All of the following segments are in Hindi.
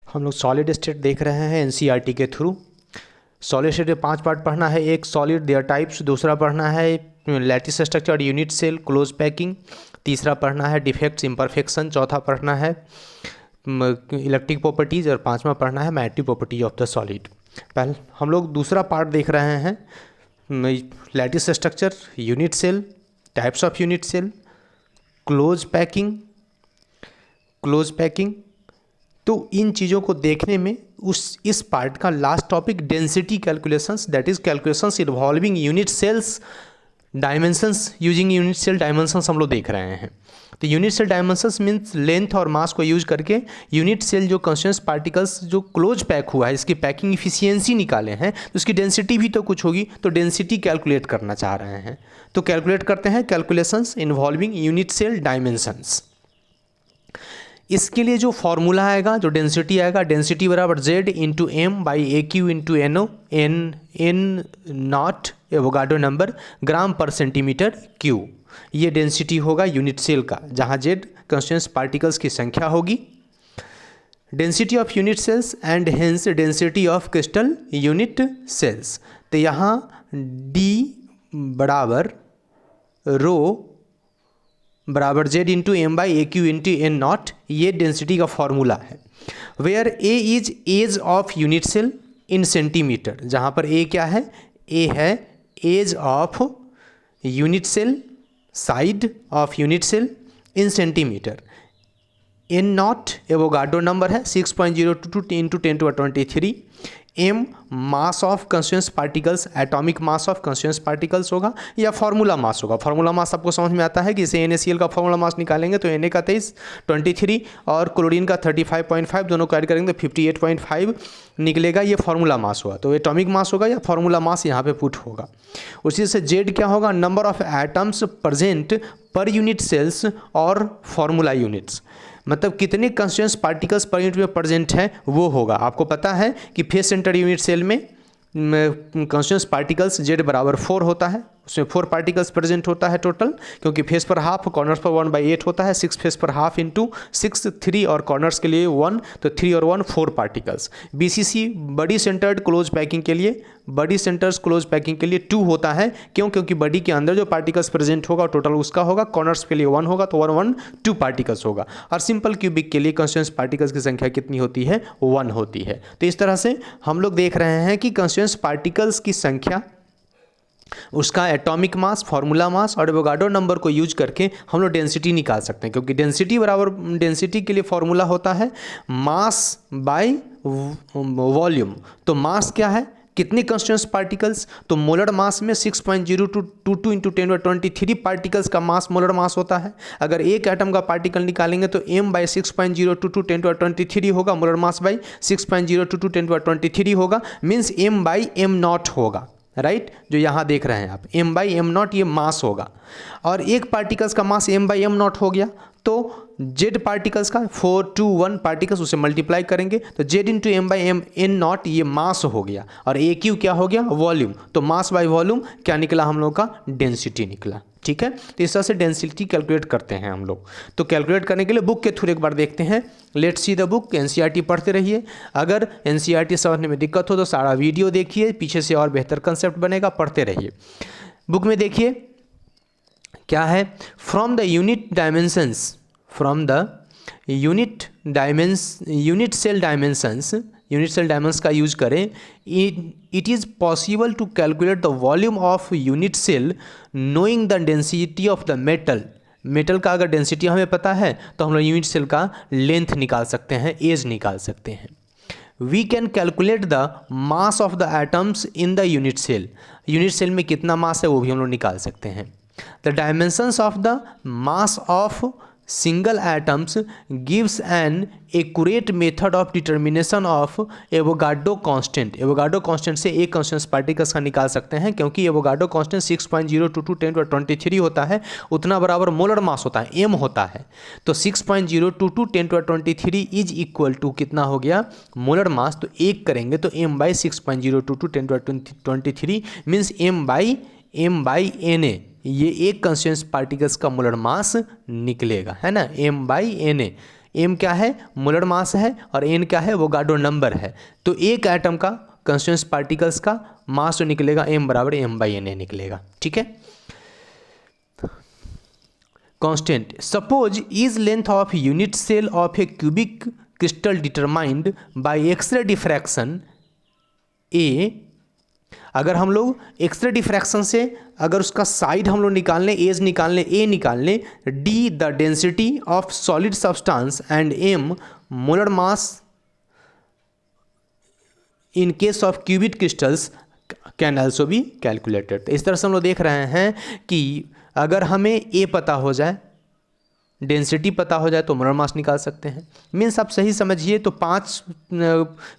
हम लोग सॉलिड स्टेट देख रहे हैं एनसीईआरटी के थ्रू। सॉलिड स्टेट में 5 पार्ट पढ़ना है। एक सॉलिड देयर टाइप्स, दूसरा पढ़ना है lattice structure, unit cell, close packing, तीसरा पढ़ना है डिफेक्ट्स इम्परफेक्शन, चौथा पढ़ना है इलेक्ट्रिक प्रॉपर्टीज़ और पांचवा पढ़ना है magnetic property of the solid. पहले हम लोग दूसरा पार्ट देख रहे हैं lattice structure, unit cell, types of unit cell, close packing. तो इन चीज़ों को देखने में इस पार्ट का last topic density calculations, that is calculations involving unit cells dimensions, using unit cell dimensions हम लोग देख रहे हैं। तो unit cell dimensions means length और मास को यूज करके यूनिट सेल जो कंस्टिट्यूएंट पार्टिकल्स जो क्लोज पैक हुआ है, इसकी पैकिंग इफिशियंसी निकाले हैं, तो उसकी डेंसिटी भी तो कुछ होगी, तो डेंसिटी कैलकुलेट करना चाह रहे हैं। तो कैलकुलेट करते हैं calculations involving unit cell dimensions. इसके लिए जो फॉर्मूला आएगा, जो डेंसिटी आएगा, डेंसिटी बराबर Z into M by a cube into NO, N not Avogadro number gram per centimetre cube. ये डेंसिटी होगा यूनिट सेल का, जहाँ Z कंस्टिट्यूएंट पार्टिकल्स की संख्या होगी। Density of unit cells and hence density of crystal unit cells. तो यहाँ D बराबर रो बराबर Z into M by a cube into N not, ये डेंसिटी का फॉर्मूला है। Where A is edge of unit cell in centimeter, जहाँ पर A क्या है, A है edge of unit cell, side of unit cell in centimeter. N not Avogadro number है 6.022 into 10⁻23। M mass of constituent particles, atomic mass of constituent particles होगा या फार्मूला मास होगा। फार्मूला मास आपको समझ में आता है कि इसे NaCl का फार्मूला मास निकालेंगे तो Na का 23 और क्लोरीन का 35.5, दोनों को ऐड करेंगे तो 58.5 निकलेगा। ये फार्मूला मास होगा, तो एटॉमिक मास होगा या फार्मूला मास यहाँ पे पुट होगा। उसी से Z क्या होगा, number of atoms present per unit cells और फार्मूला यूनिट्स, मतलब कितने कंस्टिट्यूएंट पार्टिकल्स पर यूनिट में प्रेजेंट है वो होगा। आपको पता है कि फेस सेंटर यूनिट सेल में कंस्टिट्यूएंट पार्टिकल्स Z बराबर 4 होता है, उसमें 4 पार्टिकल्स प्रेजेंट होता है टोटल, क्योंकि फेस पर हाफ, कॉर्नर्स पर 1/8 होता है। 6 फेस पर हाफ इंटू 6 3 और कॉर्नर्स के लिए 1, तो 3 और 1 4 पार्टिकल्स। BCC बडी सेंटर्ड क्लोज पैकिंग के लिए, बडी सेंटर्स क्लोज पैकिंग के लिए 2 होता है। क्यों? क्योंकि बडी के अंदर जो पार्टिकल्स प्रेजेंट होगा टोटल उसका होगा, कॉर्नर्स के लिए 1 होगा तो 1 1 2 पार्टिकल्स होगा। और सिंपल क्यूबिक के लिए कंस्टिट्यूएंट पार्टिकल्स की संख्या कितनी होती है, 1 होती है। तो इस तरह से हम लोग देख रहे हैं कि कंस्टिट्यूएंट पार्टिकल्स की संख्या, उसका एटॉमिक मास, फार्मूला मास और एवोगाड्रो नंबर को यूज करके हम लोग डेंसिटी निकाल सकते हैं। क्योंकि डेंसिटी बराबर, डेंसिटी के लिए फॉर्मूला होता है मास बाय वॉल्यूम। तो मास क्या है, कितने कंस्टिट्यूएंट पार्टिकल्स, तो मोलर मास में 6.022 इंटू 10⁻23 पार्टिकल्स का मास मोलर मास होता है। अगर एक एटम का पार्टिकल निकालेंगे तो m बाई 6.022 10⁻23 होगा, मोलर मास बाई 6.022 10⁻23 होगा, means m by m not होगा, राइट। जो यहाँ देख रहे हैं आप m बाई m नॉट, ये मास होगा। और एक पार्टिकल्स का मास m बाई m नॉट हो गया, तो Z पार्टिकल्स का 421 पार्टिकल्स, उसे मल्टीप्लाई करेंगे तो Z into M by M N not, ये मास हो गया। और AQ क्या हो गया, वॉल्यूम। तो मास बाय वॉल्यूम क्या निकला हम लोग का, डेंसिटी निकला। ठीक है, तो इस तरह से डेंसिटी कैलकुलेट करते हैं हम लोग। तो कैलकुलेट करने के लिए बुक के थ्रू एक बार देखते हैं। Let's see the book. NCERT पढ़ते रहिए। अगर NCERT समझने में दिक्कत हो तो सारा वीडियो देखिए, पीछे से और बेहतर कंसेप्ट बनेगा, पढ़ते रहिए। बुक में देखिए क्या है, from the unit dimensions, from the unit cell dimensions, unit cell dimensions का यूज करें। It is possible to calculate the volume of unit cell knowing the density of the metal का अगर डेंसिटी हमें पता है तो हम लोग यूनिट सेल का लेंथ निकाल सकते हैं, एज निकाल सकते हैं। We can calculate the mass of the atoms in the unit cell, unit cell में कितना मास है वो भी हम लोग निकाल सकते हैं। The dimensions of the mass of single atoms gives an accurate method of determination of Avogadro constant। Avogadro constant से एक कांस्टेंट पार्टिकल्स का निकाल सकते हैं, क्योंकि एवोगाड्रो कांस्टेंट 6.022 10⁻23 होता है, उतना बराबर मोलर मास होता है, m होता है। तो 6.022 10⁻23 इज इक्वल टू कितना हो गया, मोलर मास। तो एक करेंगे तो m by 6.022 10⁻23 means m by Na, ये एक कंस्टिट्यूएंट पार्टिकल्स का मोलर मास निकलेगा, है ना, m बाई Na। एम क्या है, मोलर मास है, और एन क्या है, वो गाडो नंबर है। तो एक एटम का कंस्टिट्यूएंट पार्टिकल्स का मास जो निकलेगा एम बराबर एम बाई एन ए निकलेगा। ठीक है। Constant, suppose is length of unit cell of a cubic crystal determined by X ray diffraction a. अगर हम लोग एक्सरे डिफ्रैक्शन से अगर उसका साइड हम लोग निकाल लें, एज निकाल लें, ए निकाल लें, D the density of solid substance and M molar mass in case of cubic crystals can also be calculated. तो इस तरह से हम लोग देख रहे हैं कि अगर हमें ए पता हो जाए, डेंसिटी पता हो जाए, तो मोलर मास निकाल सकते हैं। मीन्स आप सही समझिए तो 5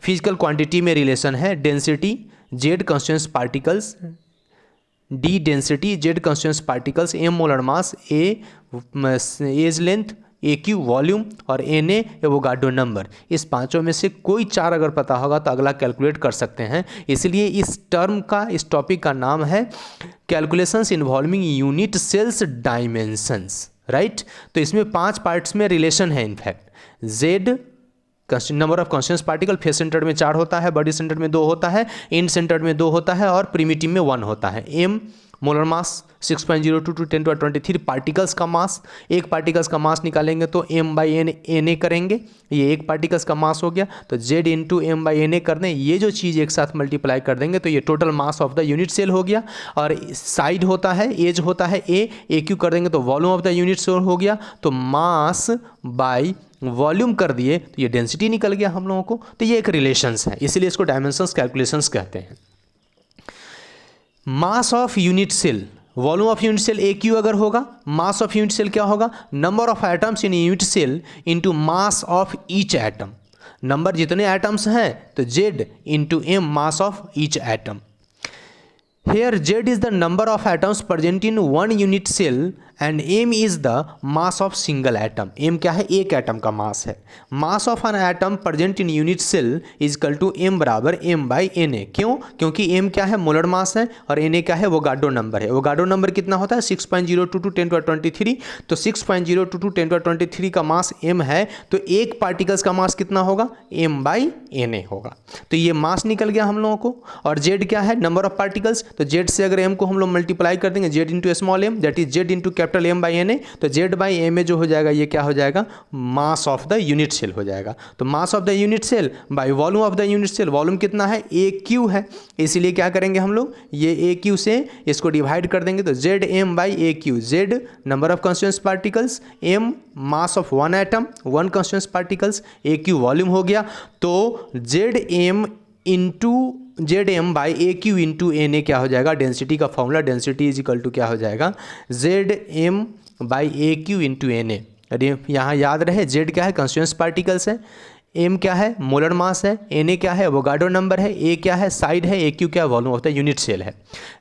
फिजिकल क्वांटिटी में रिलेशन है। Density, Z constituent particles, D density, Z constituent particles, M molar mass, a edge length, a cube volume, और एन ए एवोगाड्रो नंबर। इस पांचों में से कोई 4 अगर पता होगा तो अगला कैलकुलेट कर सकते हैं। इसलिए इस टर्म का, इस टॉपिक का नाम है calculations involving unit cells dimensions, right. तो इसमें 5 पार्ट्स में रिलेशन है। In fact Z number of constituent particle, face centred में 4 होता है, बॉडी सेंटर्ड में 2 होता है, एंड सेंटर्ड में 2 होता है, और प्रिमिटिव में 1 होता है। M molar mass 6.02 to 10⁻23 particles का मास। एक पार्टिकल्स का मास निकालेंगे तो एम बाई एन ए करेंगे, ये एक पार्टिकल्स का मास हो गया। तो Z into M by N A कर दें, ये जो चीज़ एक साथ मल्टीप्लाई कर देंगे तो ये total mass of the unit cell हो गया। और साइड होता है, एज होता है ए क्यू कर देंगे तो volume of the unit cell हो गया। तो मास बाई वॉल्यूम कर दिए तो ये डेंसिटी निकल गया हम लोगों को। तो ये एक रिलेशंस है, इसीलिए इसको डायमेंशंस कैलकुलेशंस कहते हैं। Mass of unit cell, volume of unit cell a cube अगर होगा, मास ऑफ यूनिट सेल क्या होगा, number of atoms in unit cell into mass of each atom. Number जितने एटम्स हैं तो Z into M mass of each atom. Here Z is the number of atoms present in one unit cell and M is the mass of single atom. M क्या है, एक एटम का मास है। Mass of an atom present in unit cell is equal to M बराबर M बाई एन ए। क्यों? क्योंकि M क्या है, मोलर मास है, और Na क्या है, वोगाड्रो नंबर है। वोगाड्रो नंबर कितना होता है, 6.022 10⁻23। तो 6.022 10⁻23 का मास M है, तो एक पार्टिकल्स का मास कितना होगा, M बाई एन ए होगा। तो ये मास निकल गया हम लोगों को। और Z क्या है, नंबर ऑफ पार्टिकल्स। तो Z से अगर M को हम लोग मल्टीप्लाई कर देंगे, Z into small m, that is Z into capital M by N A. तो Z बाई एम ए जो हो जाएगा, ये क्या हो जाएगा, mass of the unit cell हो जाएगा। तो mass of the unit cell by volume of the unit cell, volume कितना है, ए क्यू है, इसीलिए क्या करेंगे हम लोग, ये ए क्यू से इसको डिवाइड कर देंगे। तो Z M by a cube, Z number of constituent particles, M mass of one atom, one constituent particles, a cube volume हो गया। तो Z M into Z M by a cube into N A क्या हो जाएगा, डेंसिटी का formula, density is equal to क्या हो जाएगा, Z M by a cube into N A. अरे यहाँ याद रहे, जेड क्या है, कंस्टिट्यूएंट पार्टिकल्स है, एम क्या है, मोलर मास है, एन ए क्या है, वोगाड्रो नंबर है, ए क्या है, साइड है, ए क्यू क्या है, volume of the unit cell है।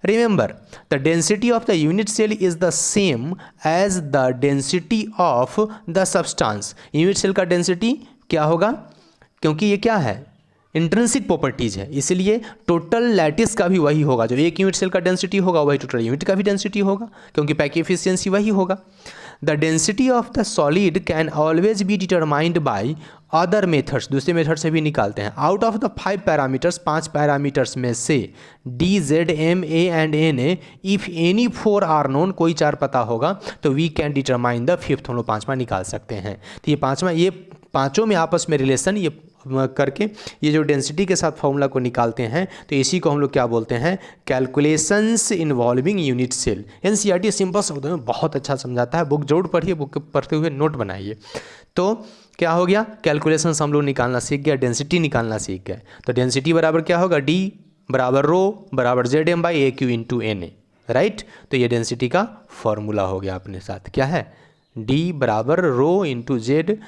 Remember the density of the unit cell is the same as the density of the substance. Unit cell का डेंसिटी क्या होगा, क्योंकि ये क्या है, इंट्रिंसिक प्रॉपर्टीज है, इसलिए टोटल लैटिस का भी वही होगा। जो एक यूनिट सेल का डेंसिटी होगा वही टोटल यूनिट का भी डेंसिटी होगा, क्योंकि पैक एफिशिएंसी वही होगा। The density of the solid can always be determined by other methods, दूसरे मेथड से भी निकालते हैं। Out of the 5 parameters, 5 parameters में से D Z M a and N A, if any 4 are known, कोई 4 पता होगा तो we can determine the 5th, हम लोग 5वां निकाल सकते हैं। तो ये 5वां, ये पाँचों में आपस में रिलेशन ये करके ये जो डेंसिटी के साथ फॉर्मूला को निकालते हैं, तो इसी को हम लोग क्या बोलते हैं, calculations involving unit cell. NCERT simple शब्दों में बहुत अच्छा समझाता है, बुक जरूर पढ़िए, बुक पढ़ते हुए नोट बनाइए। तो क्या हो गया, कैलकुलेशंस हम लोग निकालना सीख गया, डेंसिटी निकालना सीख गए। तो डेंसिटी बराबर क्या होगा, डी बराबर रो बराबर Z M by a cube into N A, right. तो ये डेंसिटी का फॉर्मूला हो गया अपने साथ, क्या है, डी बराबर rho into Z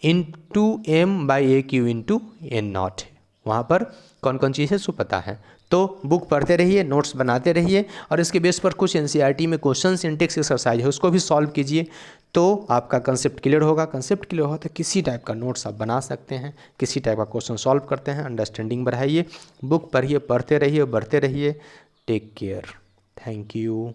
into M by a cube into N naught है। वहाँ पर कौन कौन चीज़ है सो पता है। तो बुक पढ़ते रहिए, नोट्स बनाते रहिए, और इसके बेस पर कुछ एनसीईआरटी में क्वेश्चन सिंटेक्स एक्सरसाइज है, उसको भी सॉल्व कीजिए, तो आपका कंसेप्ट क्लियर होगा। कंसेप्ट क्लियर होगा तो किसी टाइप का नोट्स आप बना सकते हैं, किसी टाइप का क्वेश्चन सॉल्व करते हैं, अंडरस्टैंडिंग बढ़ाइए, बुक पढ़िए, पढ़ते रहिए, बढ़ते रहिए। Take care, thank you.